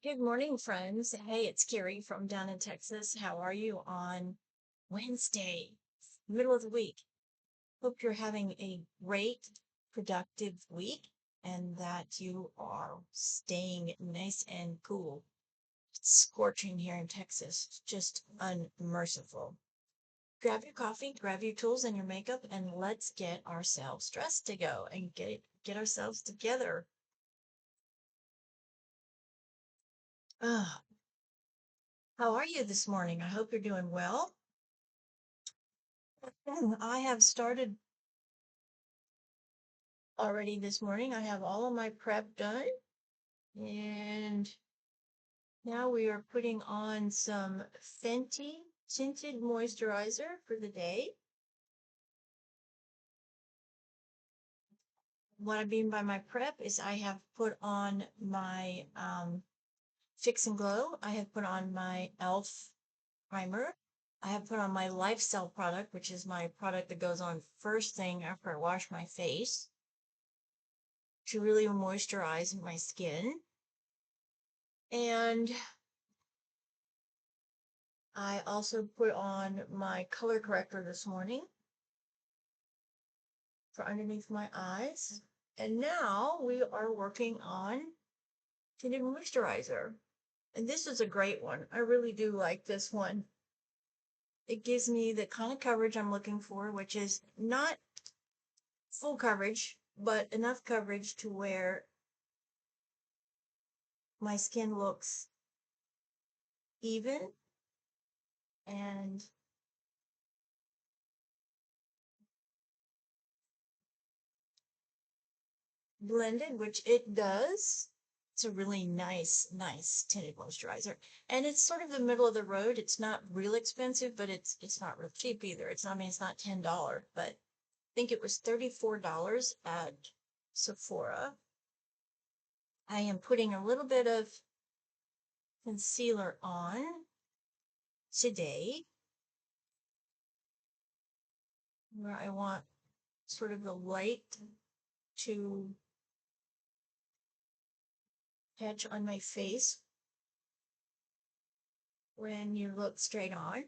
Good morning, friends. Hey, it's Carrie from down in Texas. How are you on Wednesday, middle of the week? Hope you're having a great, productive week and that you are staying nice and cool. It's scorching here in Texas, it's just unmerciful. Grab your coffee, grab your tools and your makeup, and let's get ourselves dressed to go and get ourselves together. Ah, how are you this morning? I hope you're doing well. I have started already this morning. I have all of my prep done, and now we are putting on some Fenty Tinted Moisturizer for the day. What I mean by my prep is I have put on my Fix and Glow. I have put on my e.l.f. primer. I have put on my Lifestyle product, which is my product that goes on first thing after I wash my face to really moisturize my skin. And I also put on my color corrector this morning for underneath my eyes. And now we are working on tinted moisturizer. And this is a great one. I really do like this one. It gives me the kind of coverage I'm looking for, which is not full coverage, but enough coverage to where my skin looks even and blended, which it does. It's a really nice tinted moisturizer. And it's sort of the middle of the road. It's not real expensive, but it's not real cheap either. It's not, I mean, it's not $10, but I think it was $34 at Sephora. I am putting a little bit of concealer on today, where I want sort of the light to catch on my face when you look straight on.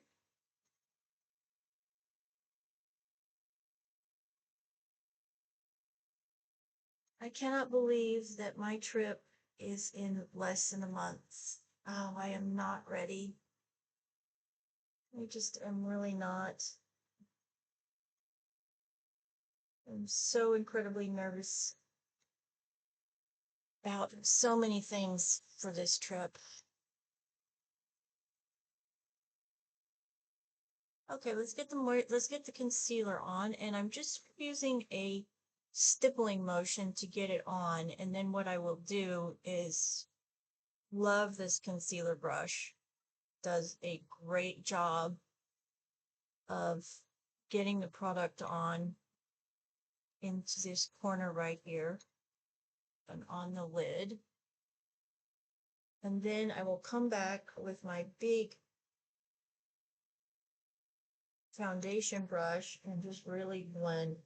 I cannot believe that my trip is in less than a month. Oh, I am not ready. I just am really not. I'm so incredibly nervous about so many things for this trip. Okay, let's get the concealer on, and I'm just using a stippling motion to get it on, and then what I will do is love this concealer brush. Does a great job of getting the product on into this corner right here and on the lid. And then I will come back with my big foundation brush and just really blend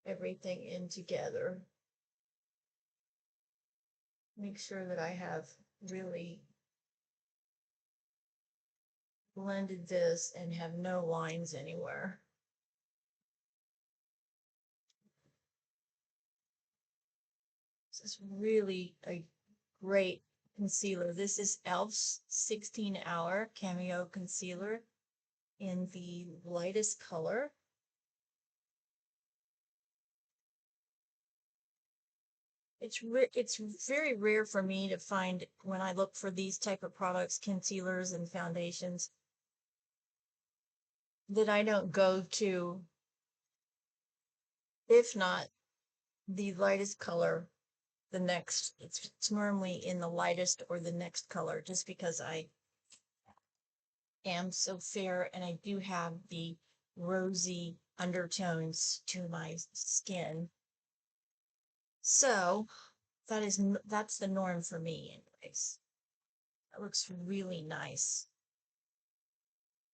everything in together. Make sure that I have really blended this and have no lines anywhere. This is really a great concealer. This is e.l.f.'s 16-hour Cameo Concealer in the lightest color. It's very rare for me to find when I look for these type of products, concealers and foundations, that I don't go to, if not the lightest color, the next. It's normally in the lightest or the next color, just because I am so fair and I do have the rosy undertones to my skin. So that's the norm for me anyways. That looks really nice.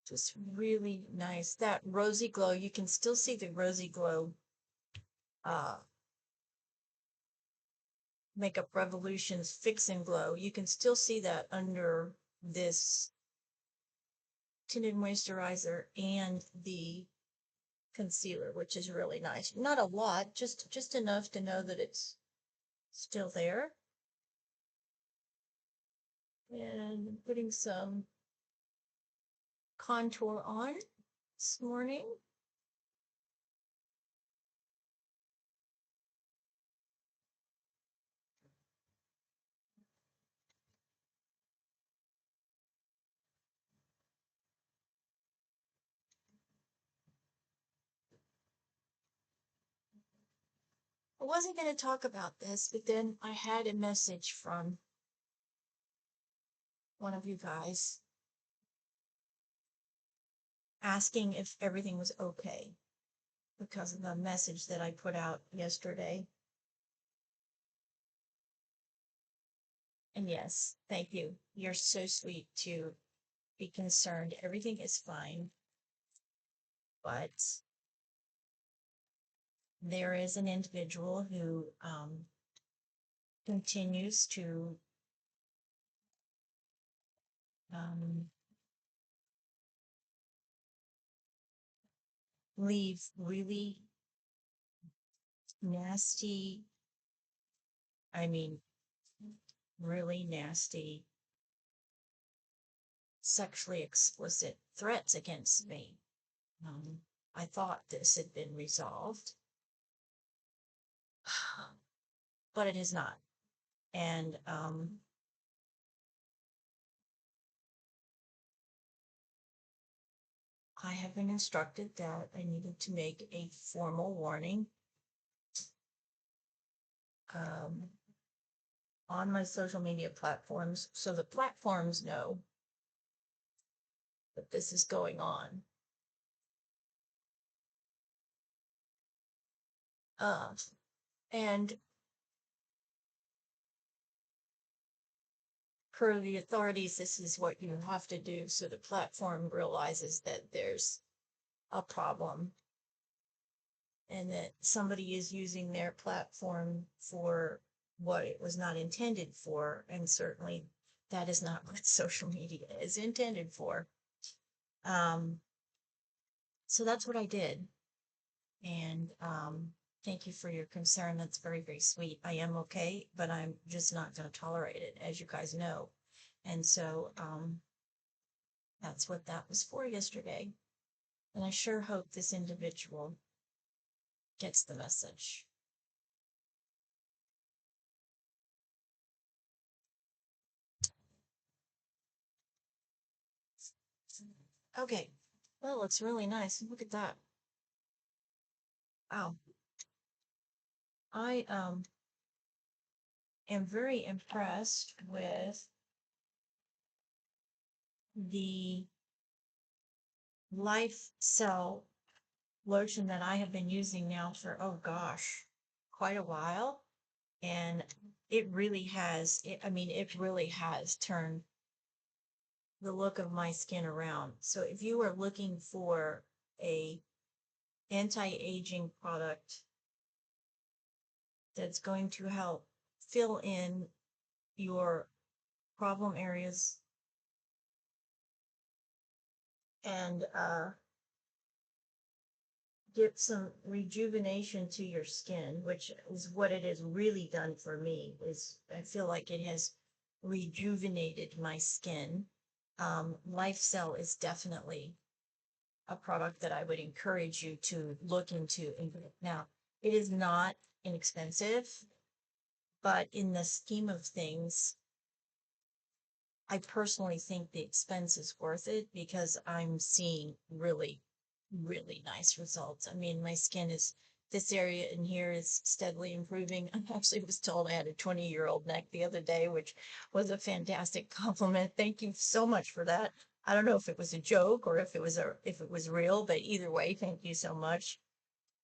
Just really nice. That rosy glow, you can still see the rosy glow uh Makeup Revolution's Fix and Glow. You can still see that under this tinted moisturizer and the concealer, which is really nice. Not a lot, just enough to know that it's still there. And putting some contour on this morning. I wasn't going to talk about this, but then I had a message from one of you guys asking if everything was okay because of the message that I put out yesterday. And yes, thank you. You're so sweet to be concerned. Everything is fine. But there is an individual who continues to um, leave really nasty, I mean, really nasty, sexually explicit threats against me. I thought this had been resolved, but it is not. And I have been instructed that I needed to make a formal warning on my social media platforms so the platforms know that this is going on. And per the authorities, this is what you have to do so the platform realizes that there's a problem and that somebody is using their platform for what it was not intended for. And certainly that is not what social media is intended for. So that's what I did. And thank you for your concern. That's very, very sweet. I am okay, but I'm just not going to tolerate it, as you guys know. And so that's what that was for yesterday. And I sure hope this individual gets the message. Okay. Well, it's really nice. Look at that. Wow. I am very impressed with the Life Cell lotion that I have been using now for, oh gosh, quite a while. And it really has, it really has turned the look of my skin around. So if you are looking for a anti-aging product that's going to help fill in your problem areas and get some rejuvenation to your skin, which is what it has really done for me, is I feel like it has rejuvenated my skin. Life Cell is definitely a product that I would encourage you to look into. Now, it is not inexpensive, but in the scheme of things, I personally think the expense is worth it because I'm seeing really, really nice results. I mean, my skin is, this area in here is steadily improving. I actually was told I had a 20-year-old neck the other day, which was a fantastic compliment. Thank you so much for that. I don't know if it was a joke or if it was real, but either way, thank you so much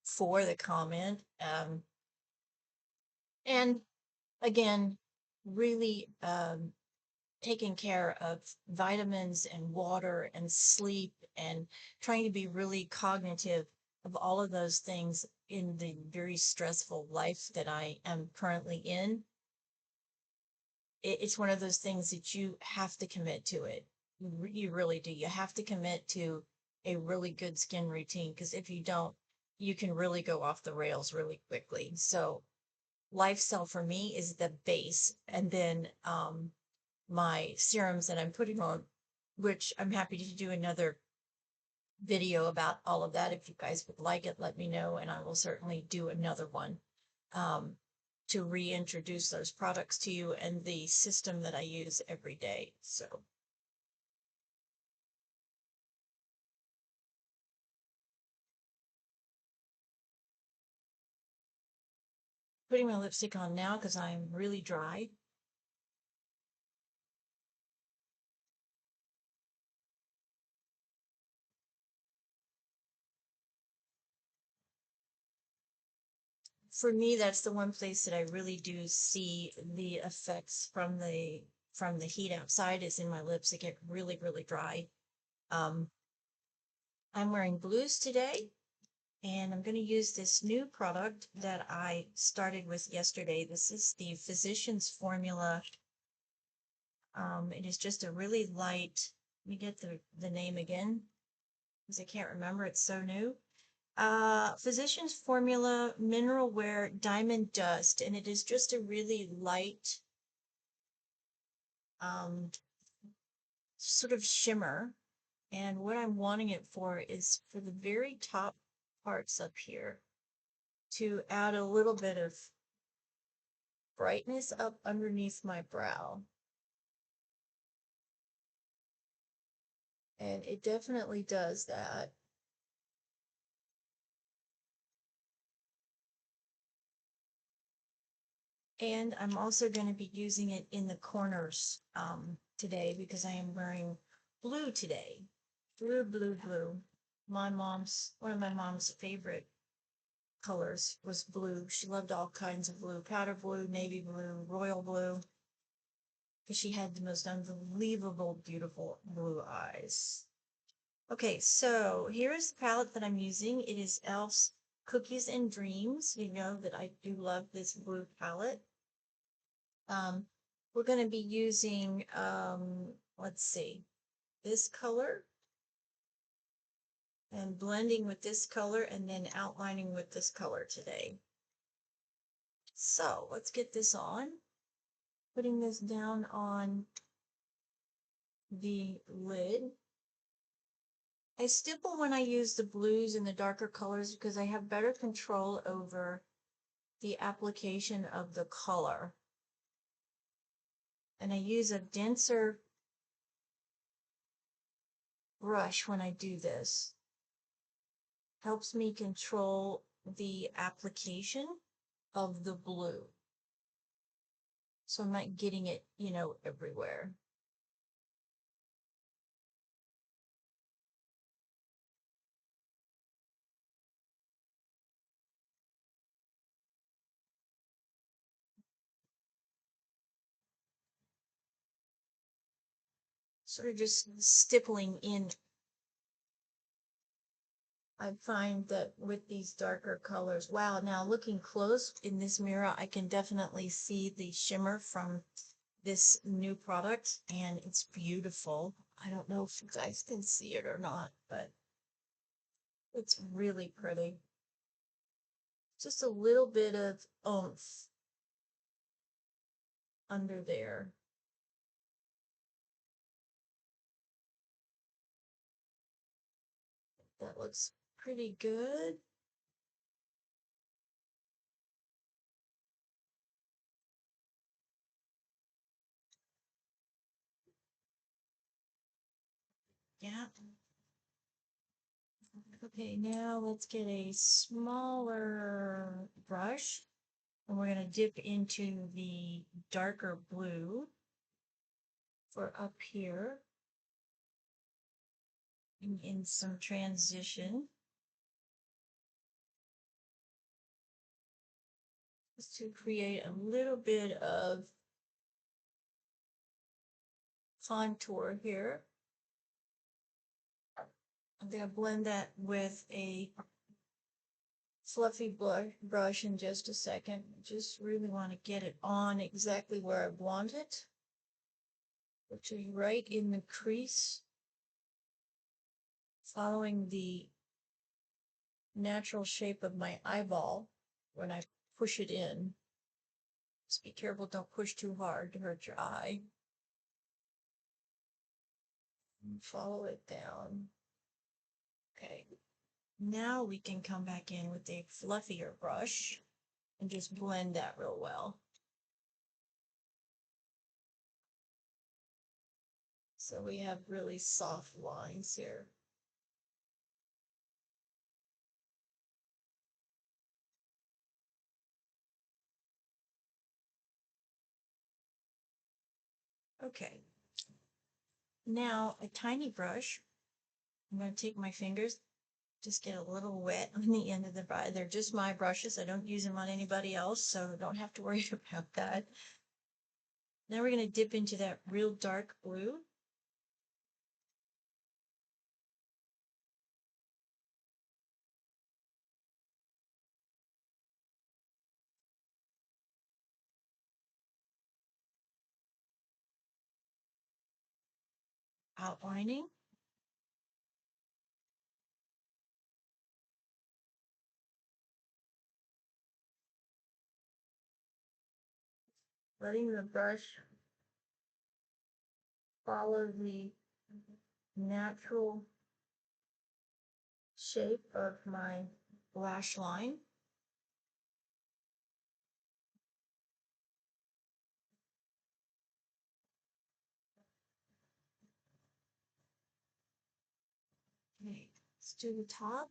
for the comment. And again, really taking care of vitamins and water and sleep and trying to be really cognitive of all of those things in the very stressful life that I am currently in. it's one of those things that you have to commit to it. You really do. You have to commit to a really good skin routine, because if you don't, you can really go off the rails really quickly. So lifestyle for me is the base, and then my serums that I'm putting on, which I'm happy to do another video about all of that. If you guys would like it, let me know, and I will certainly do another one um, to reintroduce those products to you and the system that I use every day. So putting my lipstick on now because I'm really dry. For me, that's the one place that I really do see the effects from the heat outside is in my lips. They get really, really dry. Um, I'm wearing blues today, and I'm going to use this new product that I started with yesterday. This is the Physicians Formula. It is just a really light, let me get the name again, because I can't remember, it's so new. Physicians Formula Mineral Wear Diamond Dust, and it is just a really light, um, sort of shimmer. And what I'm wanting it for is for the very top parts up here to add a little bit of brightness up underneath my brow. And it definitely does that. And I'm also going to be using it in the corners today because I am wearing blue today. Blue, blue, blue. One of my mom's favorite colors was blue. She loved all kinds of blue, powder blue, navy blue, royal blue, because she had the most unbelievable, beautiful blue eyes. Okay, so here is the palette that I'm using. It is Elf's Cookies and Dreams. You know that I do love this blue palette. Um, we're going to be using, let's see, this color and blending with this color and then outlining with this color today. So let's get this on. Putting this down on the lid. I stipple when I use the blues and the darker colors because I have better control over the application of the color. And I use a denser brush when I do this. Helps me control the application of the blue. So I'm not getting it, everywhere. Sort of just stippling in. I find that with these darker colors, wow, now looking close in this mirror, I can definitely see the shimmer from this new product, and it's beautiful. I don't know if you guys can see it or not, but it's really pretty. Just a little bit of oomph under there. That looks pretty good. Yeah. Okay, now let's get a smaller brush, and we're going to dip into the darker blue for up here and in some transition. Just to create a little bit of contour here. I'm going to blend that with a fluffy brush in just a second. Just really want to get it on exactly where I want it. which is right in the crease, following the natural shape of my eyeball when I push it in. Just be careful, don't push too hard to hurt your eye. And follow it down. Okay. Now we can come back in with a fluffier brush and just blend that real well. So we have really soft lines here. Okay. Now a tiny brush. I'm going to take my fingers, just get a little wet on the end of the brush. They're just my brushes. I don't use them on anybody else, so don't have to worry about that. Now we're going to dip into that real dark blue. Outlining. Letting the brush follow the natural shape of my lash line. Okay, let's do the top.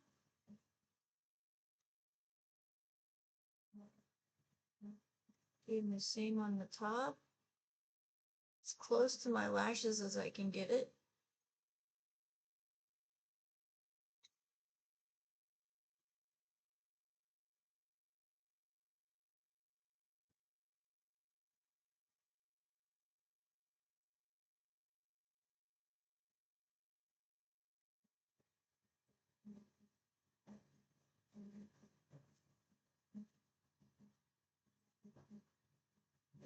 Doing the same on the top. As close to my lashes as I can get it.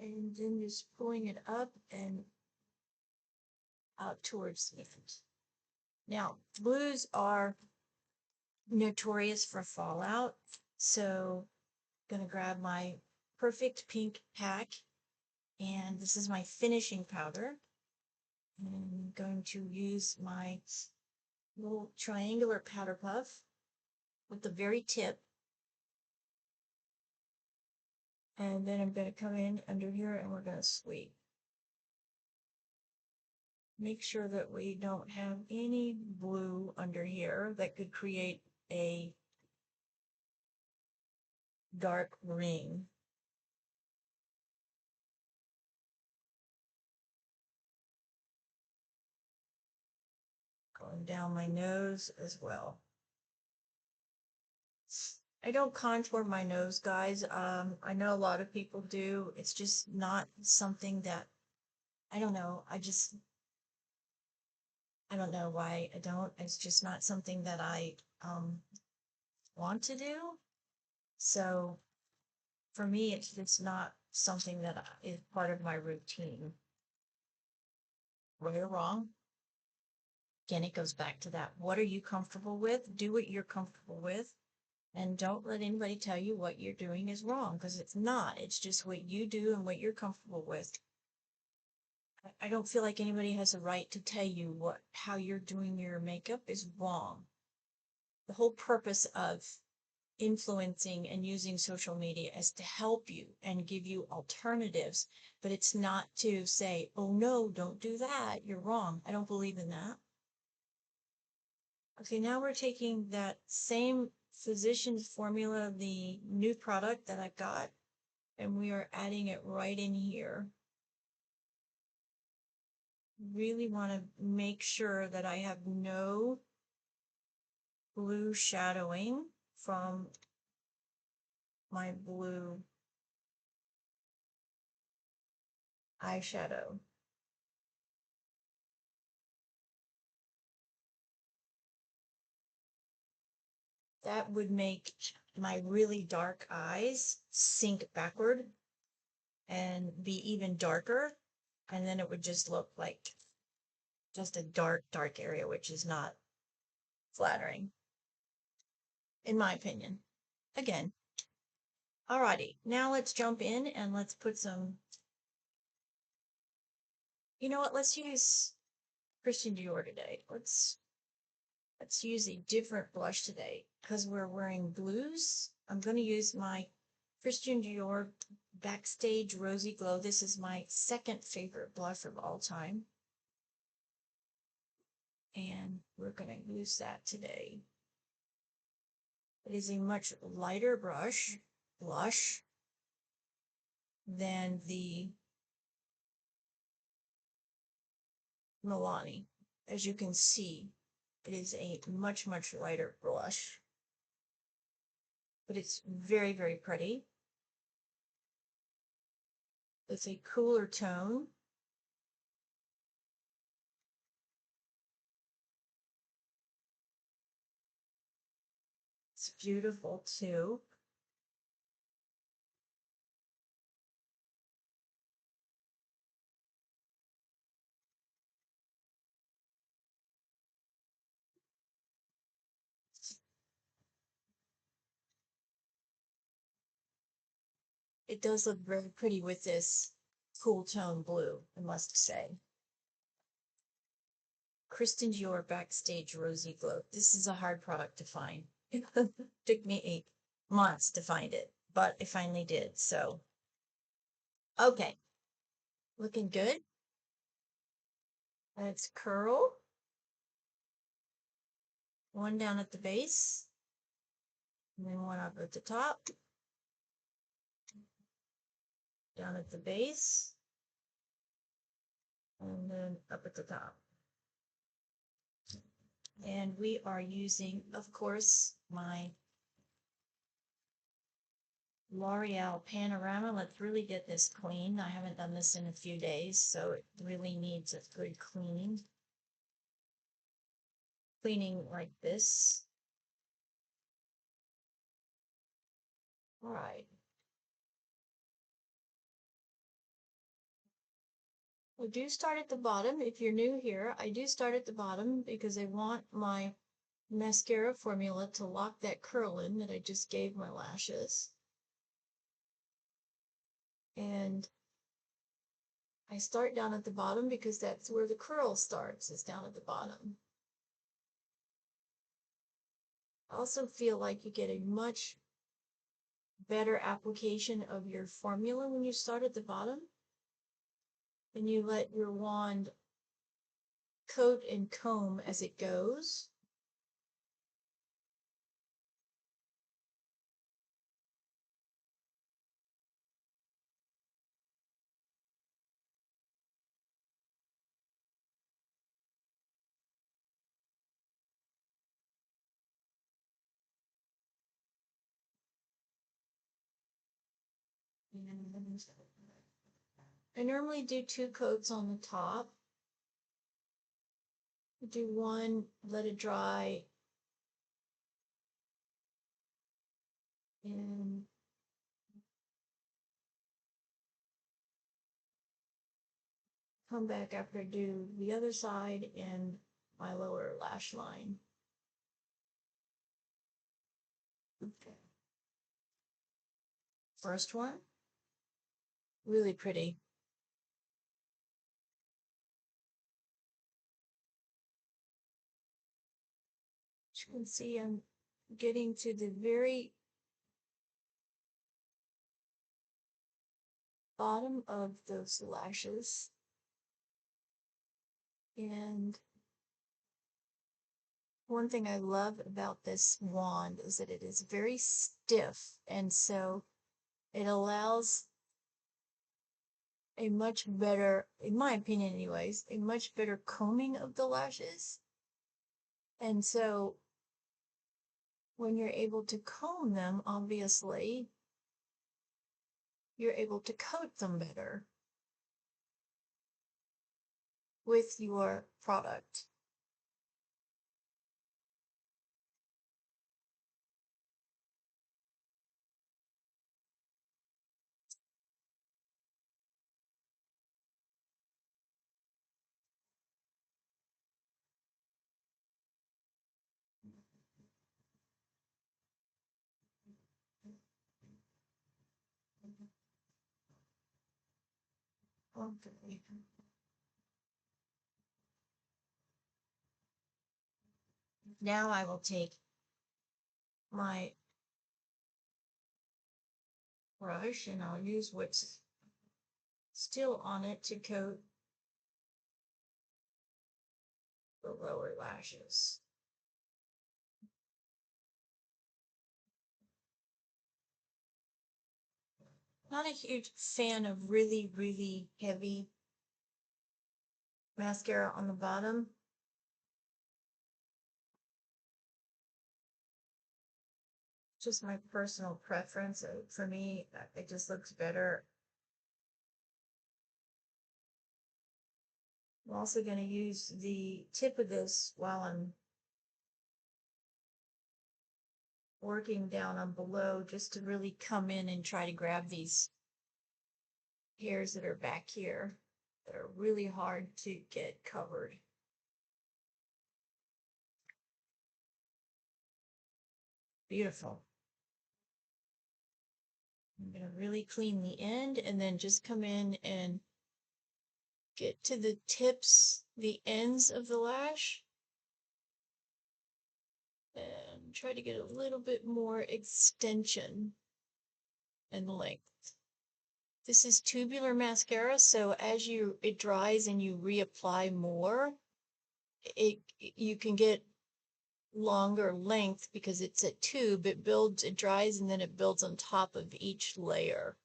And then just pulling it up and out towards the end. Now, blues are notorious for fallout, so I'm gonna grab my Perfect Pink pack, and this is my finishing powder. I'm going to use my little triangular powder puff with the very tip, and then I'm going to come in under here and we're going to sweep. Make sure that we don't have any blue under here that could create a dark ring. Going down my nose as well. I don't contour my nose, guys. I know a lot of people do. It's just not something that, I don't know. I don't know why I don't. It's just not something that I want to do. So for me, it's just not something that is part of my routine. Right or wrong? Again, it goes back to that. What are you comfortable with? Do what you're comfortable with. And don't let anybody tell you what you're doing is wrong, because it's not. It's just what you do and what you're comfortable with. I don't feel like anybody has a right to tell you how you're doing your makeup is wrong. The whole purpose of influencing and using social media is to help you and give you alternatives, but it's not to say, oh no, don't do that, you're wrong. I don't believe in that. Okay, now we're taking that same Physicians Formula, the new product that I got, and we are adding it right in here. Really want to make sure that I have no blue shadowing from my blue eyeshadow. That would make my really dark eyes sink backward and be even darker. And then it would just look like just a dark, dark area, which is not flattering, in my opinion. Again. Alrighty, now let's jump in and let's put some, you know what, let's use Christian Dior today. Let's use a different blush today because we're wearing blues. I'm going to use my Christian Dior Backstage Rosy Glow. This is my second favorite blush of all time. And we're going to use that today. It is a much lighter blush than the Milani. As you can see, it is a much, much lighter blush. But it's very, very pretty. It's a cooler tone. It's beautiful too. It does look very pretty with this cool tone blue, I must say. Christian Dior Backstage Rosy Glow. This is a hard product to find. It took me 8 months to find it, but I finally did. So, okay. Looking good. Let's curl. One down at the base, and then one up at the top. Down at the base, and then up at the top. And we are using, of course, my L'Oreal Panorama. Let's really get this clean. I haven't done this in a few days, so it really needs a good cleaning. Cleaning like this. All right. I do start at the bottom. If you're new here, I do start at the bottom because I want my mascara formula to lock that curl in that I just gave my lashes. And I start down at the bottom because that's where the curl starts, is down at the bottom. I also feel like you get a much better application of your formula when you start at the bottom and you let your wand coat and comb as it goes. And I normally do 2 coats on the top. Do one, let it dry, and come back after I do the other side and my lower lash line. Okay. First one, really pretty. As you can see, I'm getting to the very bottom of those lashes. And one thing I love about this wand is that it is very stiff, and so it allows a much better, in my opinion anyways, a much better combing of the lashes. And so when you're able to comb them, obviously, you're able to coat them better with your product. Okay. Now I will take my brush and I'll use what's still on it to coat the lower lashes. Not a huge fan of really, really heavy mascara on the bottom. Just my personal preference. For me, it just looks better. I'm also going to use the tip of this while I'm working down on below, just to really come in and try to grab these hairs that are back here that are really hard to get covered. Beautiful. I'm going to really clean the end and then just come in and get to the tips, the ends of the lash, and try to get a little bit more extension and length. This is tubular mascara, so as it dries and you reapply more, you can get longer length because it's a tube. It builds, it dries, and then it builds on top of each layer.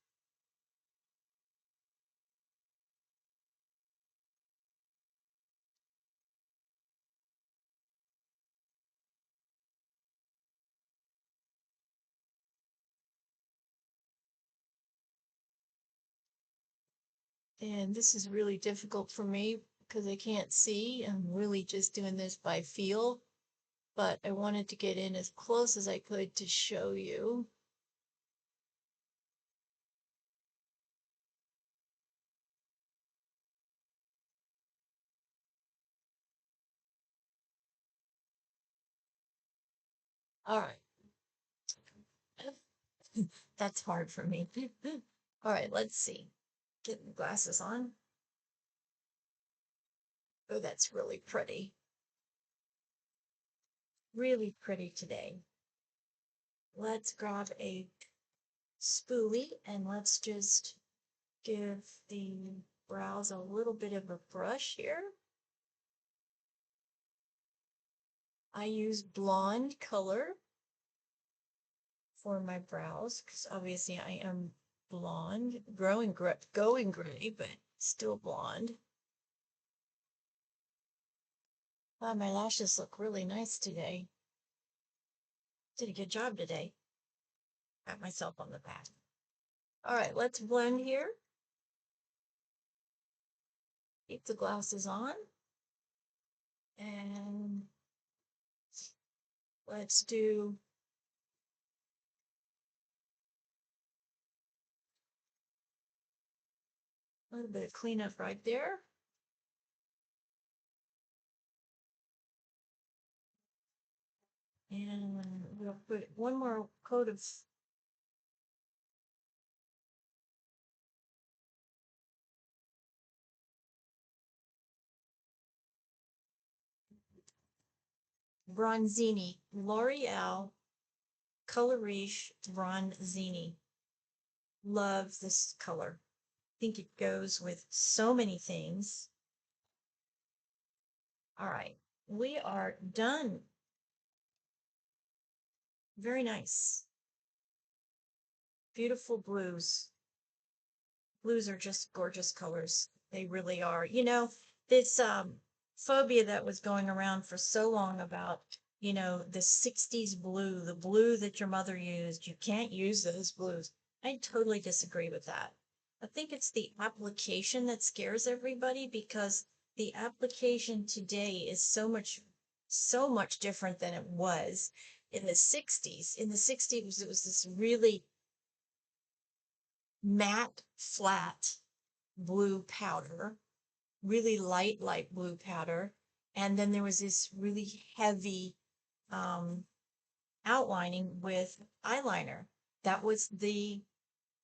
And this is really difficult for me because I can't see. I'm really just doing this by feel, but I wanted to get in as close as I could to show you. All right. That's hard for me. All right, let's see. Get the glasses on. Oh, that's really pretty. Really pretty today. Let's grab a spoolie and let's just give the brows a little bit of a brush here. I use blonde color for my brows because obviously I am blonde, going gray, but still blonde. Wow, my lashes look really nice today. Did a good job today. Pat myself on the back. All right, let's blend here. Keep the glasses on. And let's do a little bit of cleanup right there. And we'll put one more coat of Bronzini, L'Oreal Color Riche Bronzini. Love this color. Think it goes with so many things. All right, we are done. Very nice. Beautiful blues. Blues are just gorgeous colors. They really are. You know, this phobia that was going around for so long about, you know, the 60s blue, the blue that your mother used. You can't use those blues. I totally disagree with that. I think it's the application that scares everybody because the application today is so much different than it was in the 60s. In the 60s, it was this really matte, flat blue powder, really light blue powder. And then there was this really heavy outlining with eyeliner. That was the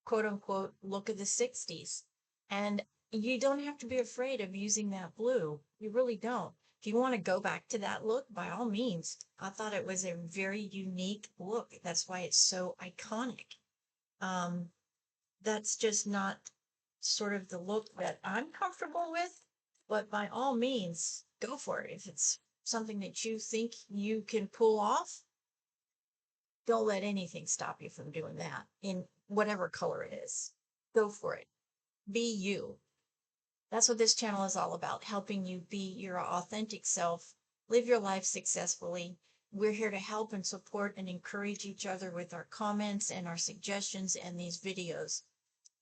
quote unquote look of the 60s. And You don't have to be afraid of using that blue. You really don't. If you want to go back to that look, by all means. I thought it was a very unique look. That's why it's so iconic. Um, that's just not sort of the look that I'm comfortable with, but by all means, go for it. If it's something that you think you can pull off, don't let anything stop you from doing that in whatever color it is. Go for it. Be you. That's what this channel is all about, helping you be your authentic self, live your life successfully. We're here to help and support and encourage each other with our comments and our suggestions and these videos.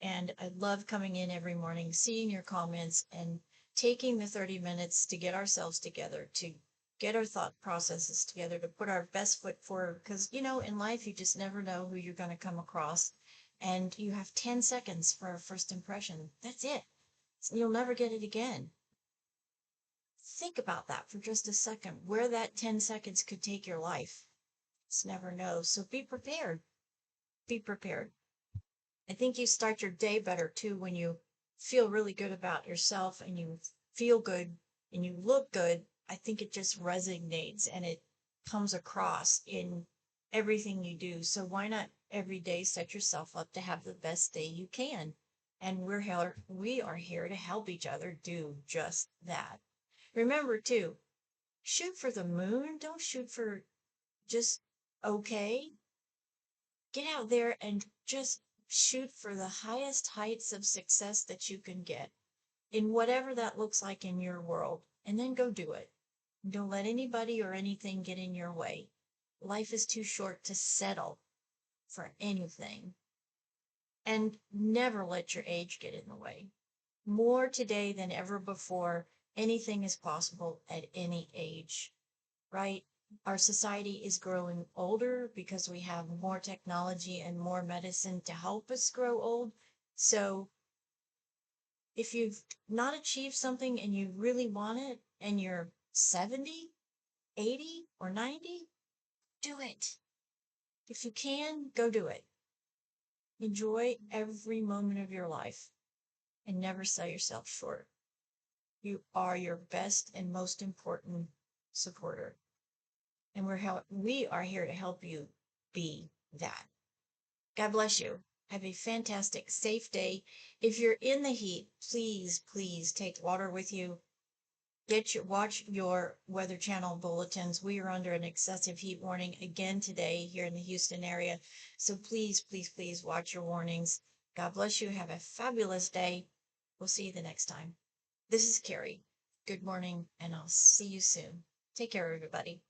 And I love coming in every morning, seeing your comments and taking the 30 minutes to get ourselves together, to get our thought processes together, to put our best foot forward. Because, you know, in life, you just never know who you're going to come across. And you have 10 seconds for a first impression. That's it. You'll never get it again. Think about that for just a second, where that 10 seconds could take your life. Just never know. So be prepared. Be prepared. I think you start your day better too when you feel really good about yourself and you feel good and you look good. I think it just resonates and it comes across in everything you do. So why not every day set yourself up to have the best day you can? And we are here to help each other do just that. Remember too, shoot for the moon. Don't shoot for just okay. Get out there and just shoot for the highest heights of success that you can get in whatever that looks like in your world, and then go do it. Don't let anybody or anything get in your way. Life is too short to settle for anything. And never let your age get in the way. More today than ever before, anything is possible at any age, right? Our society is growing older because we have more technology and more medicine to help us grow old. So if you've not achieved something and you really want it and you're 70, 80, or 90, do it. If you can, go do it. Enjoy every moment of your life and never sell yourself short. You are your best and most important supporter. And we are here to help you be that. God bless you. Have a fantastic, safe day. If you're in the heat, please, please take water with you. Watch your Weather Channel bulletins. We are under an excessive heat warning again today here in the Houston area. So please, please, please watch your warnings. God bless you. Have a fabulous day. We'll see you the next time. This is Carrie. Good morning, and I'll see you soon. Take care, everybody.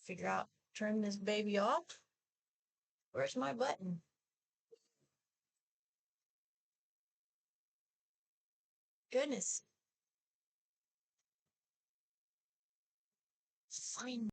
Figure out, turn this baby off. Where's my button? Goodness. Fine.